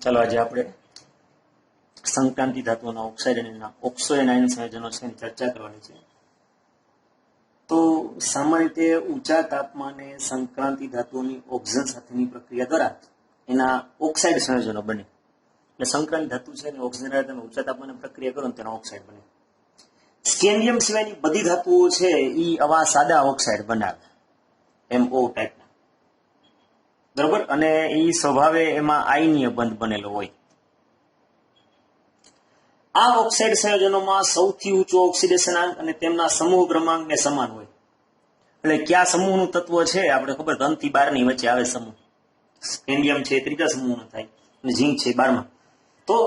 ચાલો આજે આપણે સંક્રાંતિ ધાતુઓના ઓક્સાઇડ અને ઓક્સો અને આયન સંયોજનો છે એની ચર્ચા કરવાની છે. તો સામાન્ય રીતે ઊંચા તાપમાને સંક્રાંતિ ધાતુઓની ઓક્સિજન સાથેની પ્રક્રિયા દ્વારા એના ઓક્સાઇડ સંયોજનો બને. એટલે સંક્રાંતિ ધાતુ છે ને ઓક્સિજન તમે ઊંચા તાપમાને પ્રક્રિયા કરો ને તેના ઓક્સાઇડ બને. સ્કેન્ડિયમ સિવાયની બધી ધાતુઓ છે એ આવા સાદા ઓક્સાઇડ બનાવે, MO ટાઈપના, બરોબર. અને એ સ્વભાવે એમાં આયનીય બંધ બનેલો હોય. આ ઓક્સાઇડ સંયોજનોમાં સૌથી ઊંચો ઓક્સિડેશન અંક અને તેમના સમૂહ ક્રમાંકને સમાન હોય. એટલે કયા સમૂહનું તત્વ છે આપણે ખબર, 3 થી 12 ની વચ્ચે આવે સમૂહ. સ્કેન્ડિયમ છે ત્રીજા સમૂહનો થાય અને ઝીંક છે 12માં. તો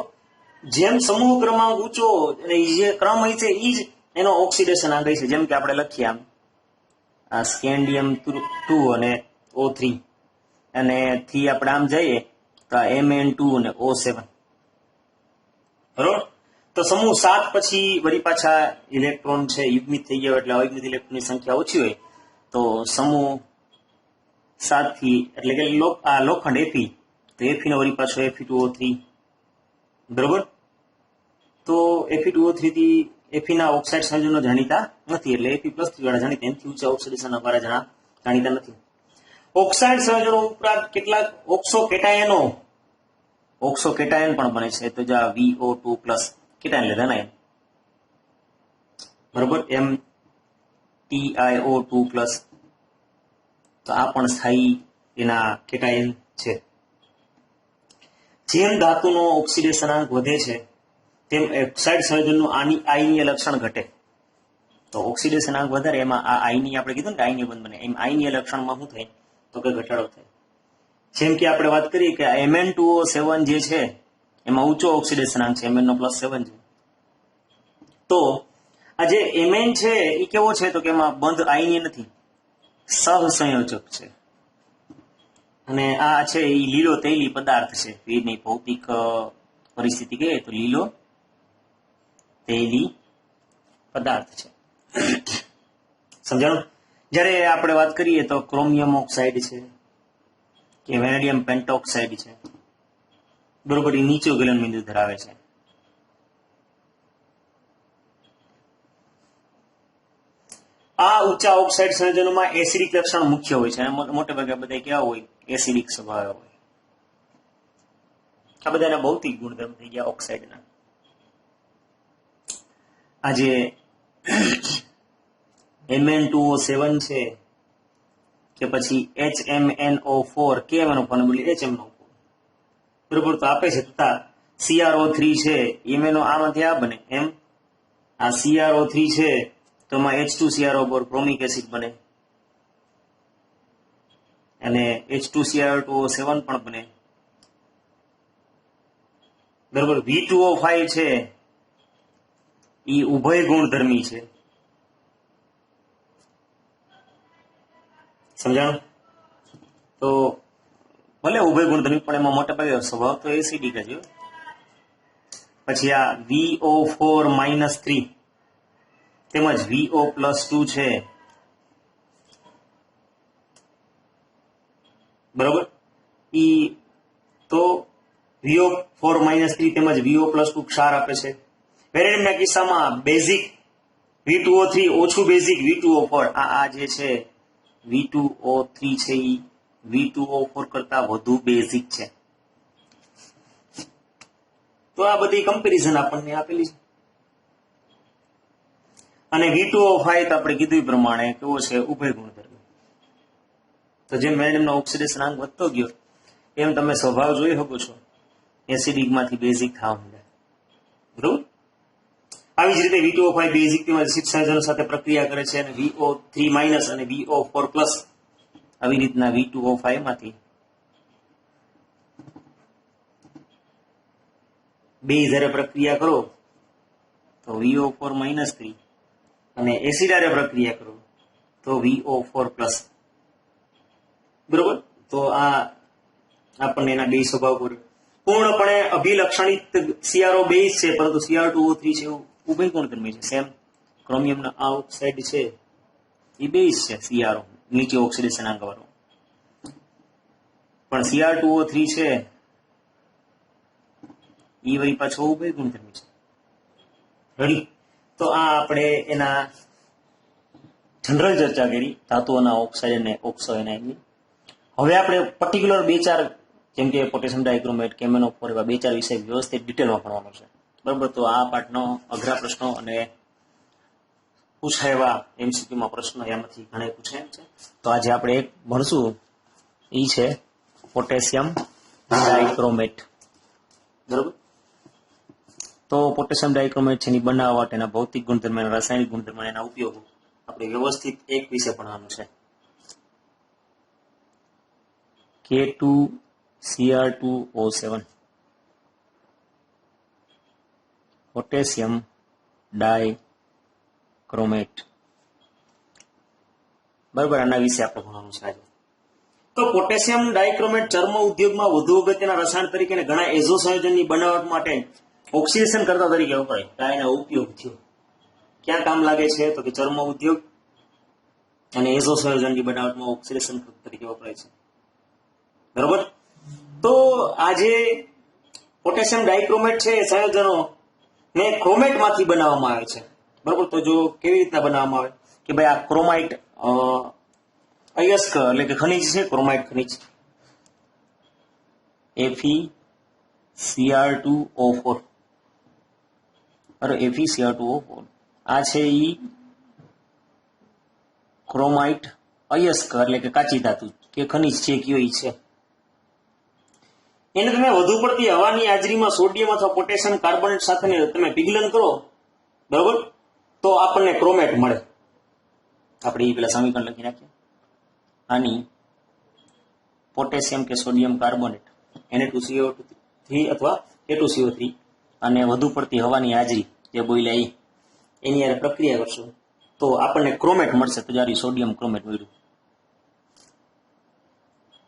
જેમ સમૂહ ક્રમાંક ઊંચો અને જે ક્રમ હોય છે એ જ એનો ઓક્સિડેશન અંક છે. જેમ કે આપણે લખીએ આમ, આ સ્કેન્ડિયમ 2 અને O3 અને થી આપણે આમ જઈએ તો Mn2 અને O7, બરોબર. તો સમૂહ 7 પછી વળી પાછા ઇલેક્ટ્રોન છે યુગ્મિત થઈ ગયા, એટલે અયુગ્મિત ઇલેક્ટ્રોનની સંખ્યા ઓછી હોય તો સમૂહ 7 થી એટલે કે આ લોખંડ Fe, તો Fe નો વળી પાછો Fe2O3, બરોબર. તો Fe2O3 થી Fe ના ઓક્સાઇડ સંયોજનો જાણીતા નથી, એટલે Fe+3 વાળા જાણીતા, એનાથી ઊંચા ઓક્સિડેશન વાળા જાણીતા નથી. ઓક્સાઇડ સંયોજનો ઉપરાંત કેટલાક ઓક્સો કેટાયન પણ બને છે. તો જા VO2+ કેટાયન લેધા ને, બરોબર, MtIO2+, તો આ પણ સ્થાયી એના કેટાયન છે. જેમ ધાતુનો ઓક્સિડેશન અંક વધે છે તેમ ઓક્સાઇડ સંયોજનનું આયનીય લક્ષણ ઘટે. તો ઓક્સિડેશન અંક વધારે એમાં આ આયનીય આપણે કીધું ને આયનીય બંધ બને, એમ આયનીય લક્ષણમાં શું થાય તો કે ઘટાડો થાય. જેમ કે આપણે વાત કરીએ કે Mn2O7 જે છે એમાં ઊંચો ઓક્સિડેશન અંક છે, Mn+7 છે. તો આ જે Mn છે એ કેવો છે તો કે એમાં બંધ આયનીય નથી, સહસંયોજક છે. અને આ છે એ લીલો તૈલી પદાર્થ છે. એની ભૌતિક પરિસ્થિતિ કહીએ તો લીલો તૈલી પદાર્થ છે. સમજાણું? જ્યારે આપણે વાત કરીએ તો ક્રોમિયમ ઓક્સાઇડ છે કે વેનેડિયમ પેન્ટોક્સાઇડ છે, બરોબર, એ નીચો ગલનબિંદુ ધરાવે છે. આ ઊંચા ઓક્સાઇડ સંયોજનોમાં એસિડિક લક્ષણ મુખ્ય હોય છે અને મોટે ભાગે બધા કેવા હોય, એસિડિક સ્વભાવ હોય. આ બધાના ભૌતિક ગુણધર્મ થઈ ગયા ઓક્સાઇડના. આજે Mn2O7 છે કે પછી HMnO4 કેમ એનો ફોર્મ્યુલા HMnO4, બરોબર, તો આપે છે. તથા CrO3 છે એનો આમાંથી આ બને, એમ આ CrO3 છે તો એમાં H2CrO4 ક્રોમિક એસિડ બને અને H2Cr2O7 પણ બને, બરોબર. V2O5 છે એ ઉભય ગુણધર્મી છે. સમજાણું? તો ભલે ઉભય ગુણધર્મી પણ એમાં મોટા ભાગે સ્વભાવ તો એસિડિક જ હોય. પછી આ VO4-3 તેમજ VO+2 છે, બરોબર. તો VO4-3 તેમજ VO+2 ક્ષાર આપે છે. વેરેડિયમના કિસ્સામાં બેઝિક V2O3 ઓછું બેઝિક V2O4, આ જે છે V2O3 છે એ V2O4 કરતા વધુ બેઝિક છે. તો આ બધી કમ્પેરિઝન આપણને આપેલી છે. અને V2O5 તો આપણે કીધું એ પ્રમાણે કેવો છે, ઉભય ગુણધર્મી. તો જેમ વેનેડિયમનો ઓક્સિડેશન અંક વધતો ગયો એમ તમે સ્વભાવ જોઈ શકો છો, એસિડિક માંથી બેઝિક થવા માંડે, બરોબર. આવી જ રીતે V2O5 બેઝિક તેમજ એસિડ સંયોજનો સાથે પ્રક્રિયા કરે છે અને VO3- અને VO4+ આવી રીતના V2O5 માંથી બે જ્યારે પ્રક્રિયા કરો તો VO4-3 અને એસિડ હારે પ્રક્રિયા કરો તો VO4+, બરોબર. તો આ આપણને એના બે સ્વભાવ પર પૂર્ણપણે અભિલક્ષણિત CrO બેઝ છે, પરંતુ Cr2O3 છે એવું ઉભય ગુણધર્મી છે. સેમ ક્રોમિયમના આ ઓક્સાઇડ છે એ બેઝ છે CrO, નીચે ઓક્સિડેશન અંક વાળો, પણ Cr2O3 છે ઈ વળી પાછો ઉભય ગુણધર્મી છે. રેડી? તો આ આપણે એના જનરલ ચર્ચા કરી ધાતુઓના ઓક્સાઇડ અને ઓક્સો એનાયનની. હવે આપણે પર્ટિક્યુલર 2-4 જેમ કે પોટેશિયમ ડાયક્રોમેટ, કેમેનોફોર એવા 2-4 વિષય વ્યવસ્થિત ડિટેલમાં ભણવાનો છે. બરાબર? તો આ પાઠનો અઘરા પ્રશ્નો અને પૂછાય એવા એમસીક્યુમાં પ્રશ્નો એમાંથી ઘણા પૂછાય છે. તો આજે આપણે એક ભણશું, એ છે પોટેશિયમ ડાયક્રોમેટ. બરાબર? તો પોટેશિયમ ડાયક્રોમેટ છે એની બનાવટ, એના ભૌતિક ગુણધર્મ, એના રાસાયણિક ગુણધર્મ, એના ઉપયોગો આપણે વ્યવસ્થિત એક વિષય ભણવાનું છે. K2Cr2O7 potassium dichromate. બરાબર? આના વિશે આપણે ભણવાનું છે આજે. તો પોટેશિયમ ડાયક્રોમેટ ચર્મ ઉદ્યોગમાં વધુ અગત્યના રસાયણ તરીકે અને ઘણા એઝો સંયોજનની બનાવટ માટે ઓક્સિડેશન કરતા તરીકે વપરાય. આ એનો ઉપયોગ થયો. ક્યાં કામ લાગે છે? તો કે ચર્મ ઉદ્યોગ અને એઝો સંયોજનની બનાવટમાં ઓક્સિડેશન તરીકે વપરાય છે. બરોબર? તો આજે પોટેશિયમ ડાયક્રોમેટ છે એ સંયોજનો ને ક્રોમેટ માંથી બનાવવામાં આવે છે. બરોબર? તો જો કેવી રીતના બનાવવામાં આવે કે ભાઈ આ ક્રોમાઇટ અયસ્ક એટલે કે ખનિજ છે, ક્રોમાઇટ ખનિજ FeCr2O4. FeCr2O4 આ છે ઈ ક્રોમાઇટ અયસ્ક એટલે કે કાચી ધાતુ કે ખનિજ છે કયો ઈ છે. એને તમે વધુ પડતી હવાની હાજરીમાં સોડિયમ અથવા પોટેશિયમ કાર્બોનેટ સાથે તમે પિઘલન કરો, બરોબર, તો આપણને ક્રોમેટ મળે. આપણે એ પેલા સમીકરણ લખી નાખીએ. આની પોટેશિયમ કે સોડિયમ કાર્બોનેટ Na2CO3 અથવા A2CO3 અને વધુ પડતી હવાની હાજરી જે બોલ્યા એની યારે પ્રક્રિયા કરશું તો આપણને ક્રોમેટ મળશે. તો જ્યારે સોડિયમ ક્રોમેટ મળ્યું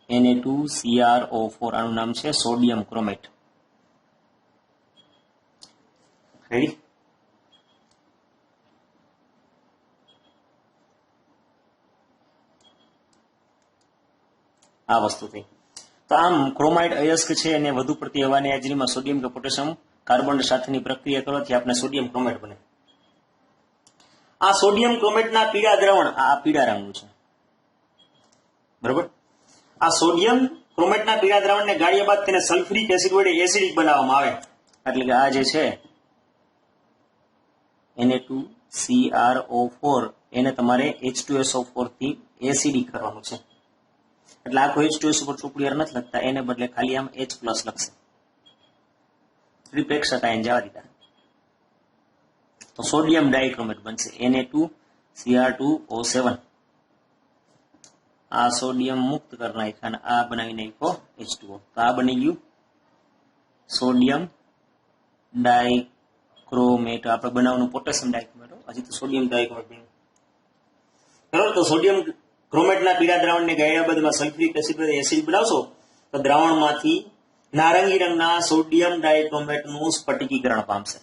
Na2Cr4, આનું નામ છે સોડિયમ ક્રોમેટ. રેડી? આ વસ્તુ થઈ. તો આમ ક્રોમાઇડ અયસ્ક છે અને વધુ પડતી હવાની હાજરીમાં સોડિયમ કે પોટેશિયમ કાર્બોનેટ સાથેની પ્રક્રિયા કરવાથી આપણે સોડિયમ ક્રોમેટ બને. આ સોડિયમ ક્રોમેટના પીળા દ્રાવણ, આ પીળા રંગનું છે, બરોબર. આ સોડિયમ ક્રોમેટના પીળા દ્રાવણને ગાળ્યા બાદ તેને સલ્ફ્યુરિક એસિડ વડે એસિડિક બનાવવામાં આવે. એટલે કે આ જે છે Na2Cr4 એને તમારે H2SO4 થી એસિડિક કરવાનું છે. એટલે આખો H2SO4 ચોપડીવાર નથી લખતા, એને બદલે ખાલી આમ H+ લખશે. ત્રિપ્રેક્ષક આયન જવા દીધા. તો સોડિયમ ડાયક્રોમેટ બનશે Na2Cr2O7. આ સોડિયમ મુક્ત કરી નાખ્યા અને આ બનાવી નાખ્યો H2O. તો આ બની ગયું સોડિયમ ડાયક્રોમેટ. આપણે બનાવવાનું પોટેશિયમ ડાયક્રોમેટ, હજી તો સોડિયમ ડાયક્રોમેટ બન્યું. બરાબર? તો સોડિયમ ક્રોમેટના પીળા દ્રાવણને ગાળ્યા બાદ સલ્ફ્યુરિક એસિડ વડે એસિડ બનાવશો તો દ્રાવણમાંથી નારંગી રંગના સોડિયમ ડાયક્રોમેટનું સ્ફટિકીકરણ પામશે.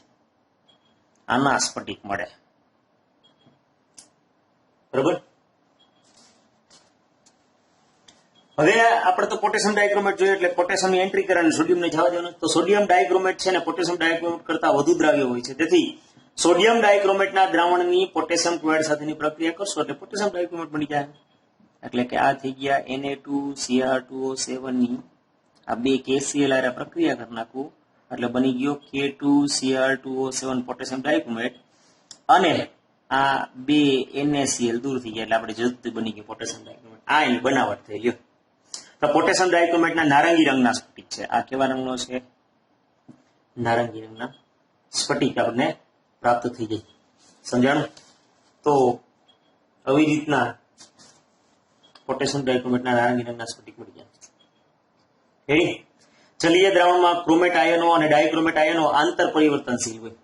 આના સ્ફટિક મળે. બરોબર? હવે આપણે તો પોટેશિયમ ડાયક્રોમેટ જોઈએ એટલે પોટેશિયમની એન્ટ્રી કરે અને સોડિયમને જવા દેવાનું. તો સોડિયમ ડાયક્રોમેટ છે ને પોટેશિયમ ડાયક્રોમેટ કરતા વધુ દ્રાવ્ય હોય છે. તેથી સોડિયમ ડાયક્રોમેટના દ્રાવણની પોટેશિયમ ક્લોરાઇડ સાથેની પ્રક્રિયા કરશો એટલે પોટેશિયમ ડાયક્રોમેટ બની જાય. એટલે કે આ થઈ ગયા Na2Cr2O7 ની આ બે KCl આરે પ્રક્રિયા કરી નાખું એટલે બની ગયો K2Cr2O7 પોટેશિયમ ડાયક્રોમેટ અને આ બે NaCl દૂર થઈ ગયા એટલે આપણે જુદું બની ગયું પોટેશિયમ ડાયક્રોમેટ. આ એની બનાવટ થઈ ગયો. તો પોટેશિયમ ડાયક્રોમેટના નારંગી રંગના સ્ફટિક છે. આ કેવા રંગનો છે? નારંગી રંગના સ્ફટિક આપણને પ્રાપ્ત થઈ જાય. સમજાણું? તો આવી રીતના પોટેશિયમ ડાયક્રોમેટના નારંગી રંગના સ્ફટિક મળી જાય. રેડી? જલીય દ્રાવણમાં ક્રોમેટ આયનો અને ડાયક્રોમેટ આયનો આંતર પરિવર્તનશીલ હોય.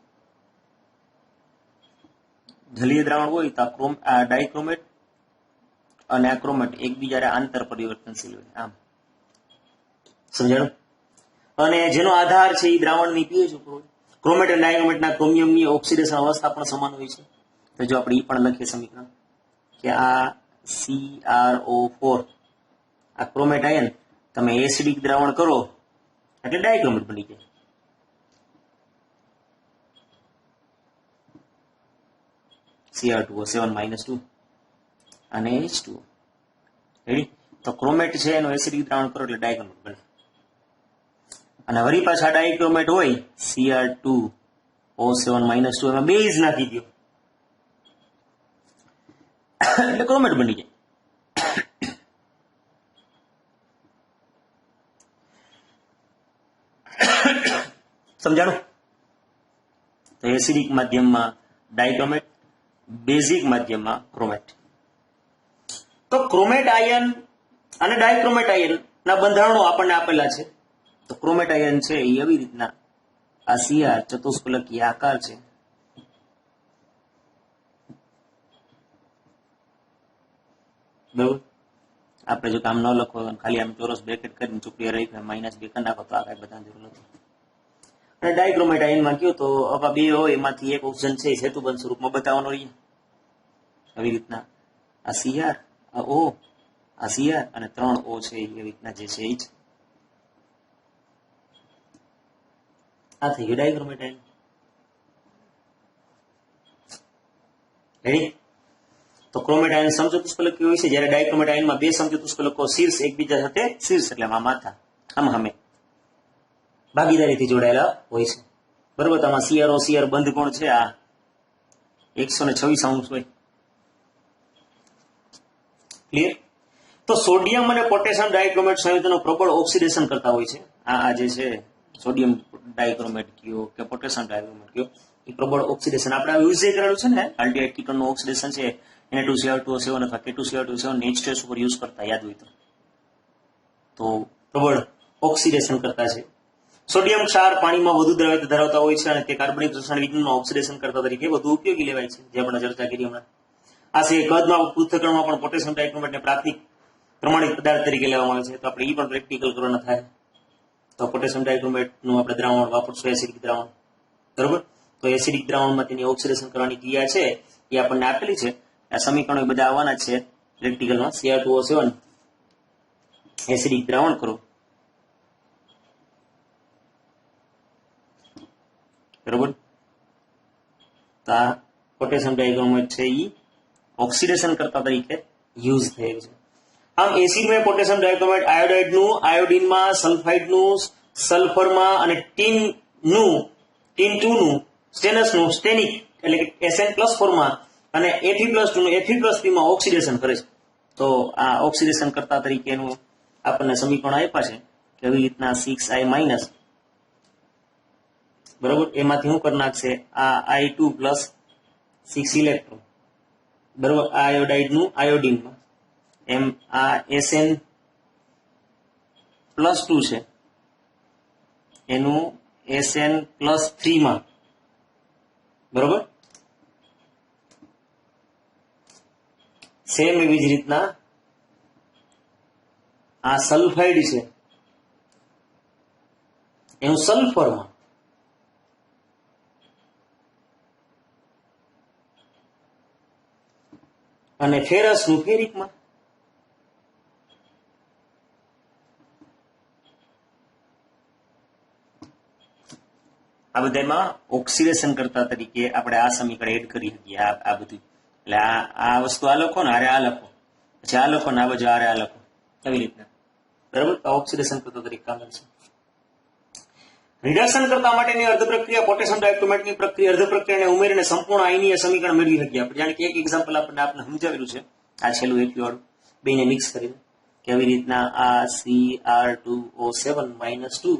જલીય દ્રાવણ હોય તો આ ડાયક્રોમેટ અને આ ક્રોમેટ એકબીજાને આંતર પરિવર્તનશીલ હોય. આમ સમજાણું? અને જેનો આધાર છે એ દ્રાવણની pH ઉપર હોય. ક્રોમેટ અને ડાયક્રોમેટના ક્રોમિયમની ઓક્સિડેશન અવસ્થા પણ સમાન હોય છે. તો જો આપણે એ પણ લખીએ સમીકરણ કે આ Cr4 આ ક્રોમેટ આયન તમે એસિડિક દ્રાવણ કરો એટલે ડાયક્રોમેટ બની જાય. Cr2O7 -2 અને H2O. રેડી? તો ક્રોમેટ છે એનું એસિડિક દ્રાવણ કરો એટલે ડાયક્રોમેટ બને. અને વળી પાછા ડાયક્રોમેટ હોય Cr2O7 -2 એમાં બેઝ નાખી દો એટલે ક્રોમેટ બની જાય. સમજાણું? તો એસિડિક માધ્યમમાં ડાયક્રોમેટ, બેઝિક માધ્યમમાં ક્રોમેટ. તો ક્રોમેટ આયન અને ડાયક્રોમેટ આયન ના બંધારણો આપણને આપેલા છે. તો ક્રોમેટ આયન છે એ એવી રીતના આ Cr ચતુષ્ફલકીય આકાર છે. બરોબર? આપણે જો કામ ન લખો ખાલી આમ ચોરસ બ્રેકેટ કરીને ચોપડી રહી -2 કરી નાખો તો આ કઈ બધા જરૂર નથી. અને ડાયક્રોમેટ આયનમાં કયો તો આવા બે હોય એમાંથી એક ઓપ્શન છે સેતુબંધ સ્વરૂપમાં બતાવવાનો રહીએ. આવી રીતના આ Cr, આ O, આ Cr અને 3 O છે એવી રીતના જે છે એ જ આ થઈ ગયું ડાયક્રોમેટ આયન. રેડી? તો ક્રોમેટ આયન સમચતુષ્ફલકીય હોય છે, જ્યારે ડાયક્રોમેટ આયનમાં બે સમચતુષ્ફલકો શીર્ષ એકબીજા સાથે શીર્ષ એટલે માથા સામે ભાગીદારીથી જોડાયેલા હોય છે. બરોબર? તો આમાં CrO બંધ કોણ છે? આ 126 હોય. ક્લિયર? તો સોડિયમ અને પોટેશિયમ ડાયક્રોમેટ સંયુક્તનો પ્રબળ ઓક્સિડેશન કરતા હોય છે. આ જે છે સોડિયમ ડાયક્રોમેટ કયો કે પોટેશિયમ ડાયક્રોમેટ કયો એ પ્રબળ ઓક્સિડેશન આપણે યુઝ કરેલું છે ને, આલ્ડીહાઇડ કીટોનનું ઓક્સિડેશન છે Na2Cr2O7 અથવા K2Cr2O7 H2S ઉપર યુઝ કરતા યાદ હોય તો પ્રબળ ઓક્સિડેશન કરતા છે. સોડિયમ ક્ષાર પાણીમાં વધુ દ્રવ્યતા ધરાવતા હોય છે અને તે કાર્બનિક રસાયણ વિજ્ઞાનના ઓક્સિડેશન કરતા તરીકે વધુ ઉપયોગી લેવાય છે, જે આપણે ચર્ચા કરી હમણાં. આ સિવાય કદમાં પૃથ્થકરણમાં પણ પોટેશિયમ ડાયક્રોમેટને પ્રાથમિક પ્રમાણિત પદાર્થ તરીકે લેવામાં આવે છે. તો આપણે એ પણ પ્રેક્ટિકલ કરવાના થાય. તો પોટેશિયમ ડાયક્રોમેટનું આપણે દ્રાવણ વાપરશું એસિડિક દ્રાવણ. બરોબર? તો એસિડિક દ્રાવણમાં તેની ઓક્સિડેશન કરવાની ક્રિયા છે એ આપણને આપેલી છે. આ સમીકરણો બધા આવવાના છે પ્રેક્ટિકલમાં. Cr2O7 એસિડિક દ્રાવણ કરો. બરોબર? તો આ પોટેશિયમ ડાયક્રોમેટ છે એ ઓક્સિડેશન કરતા તરીકે યુઝ થયેલ છે. આમ એસિડમાં પોટેશિયમ ડાયક્રોમેટ આયોડાઇડનું આયોડિનમાં, સલ્ફાઇડનું સલ્ફરમાં અને ટીન2નું સ્ટેનસનું સ્ટેનિક એટલે કે Sn+4 માં અને Fe+2 નું Fe+3 માં ઓક્સિડેશન કરે છે. તો આ ઓક્સિડેશન કરતા તરીકેનું આપણને સમીકરણ આપ્યા છે કે આવી રીતના 6I- બરોબર? એમાંથી શું કરી નાખશે? આ I2 + 6 ઇલેક્ટ્રોન. બરોબર? આ આયોડાઇડનું આયોડિનમાં, એમ આ Sn+2 છે એનું Sn+3 માં. બરોબર? સેમ એવી જ રીતના આ સલ્ફાઇડ છે એનું સલ્ફરમાં, અને ફેરસનું ફેરિકમાં. આ બધામાં ઓક્સિડેશન કરતા તરીકે આપણે આ સમીકરણ એડ કરી શકીએ. આ બધું એટલે આ વસ્તુ આ લખો ને, આ લખો, પછી આ લખો ને, આ બાજુ આ લખો, એવી રીતના. બરાબર? ઓક્સિડેશન કરતા તરીકે કામ છે. રિડક્શન કરતા માટેની અર્ધ પ્રક્રિયા પોટેશિયમ ડાયક્રોમેટની પ્રક્રિયા અર્ધ પ્રક્રિયાને ઉમેરીને સંપૂર્ણ આયનીય સમીકરણ મેળવી શકીએ આપણે. જાણે કે એક એક્ઝામ્પલ આપણે સમજાવેલું છે, આ છેલ્લું એપી વાળું, બેને મિક્સ કરીને કે આવી રીતના આ Cr2O7 -2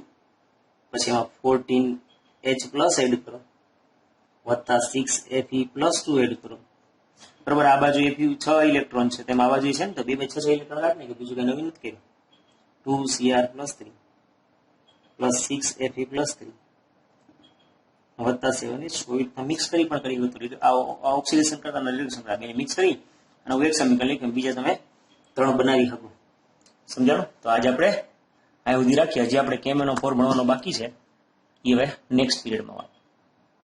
પછી એમાં 14H+ એડ કરો વત્તા 6Fe+2 એડ કરો. બરાબર? આ બાજુ Fe 6 ઇલેક્ટ્રોન છે, તેમાં આ બાજુ છે ને તો 2 × 6 ઇલેક્ટ્રોન કાઢી નાખે, બીજું કઈ નવીન નથી કર્યું. 2Cr+3 + 6Fe+3 વત્તા 7H મિક્સ કરી પણ કરી હતું. આ ઓક્સિડેશન કરતા રિડક્શન કરતા બેને મિક્સ કરી અને એક સમીકરણ લખી બીજા તમે 3 બનાવી શકો. સમજાણું? તો આજે આપણે આ સુધી રાખીએ. હજી આપણે કેમેનો 4 ભણવાનો બાકી છે, એ હવે નેક્સ્ટ પીરિયડમાં વાત.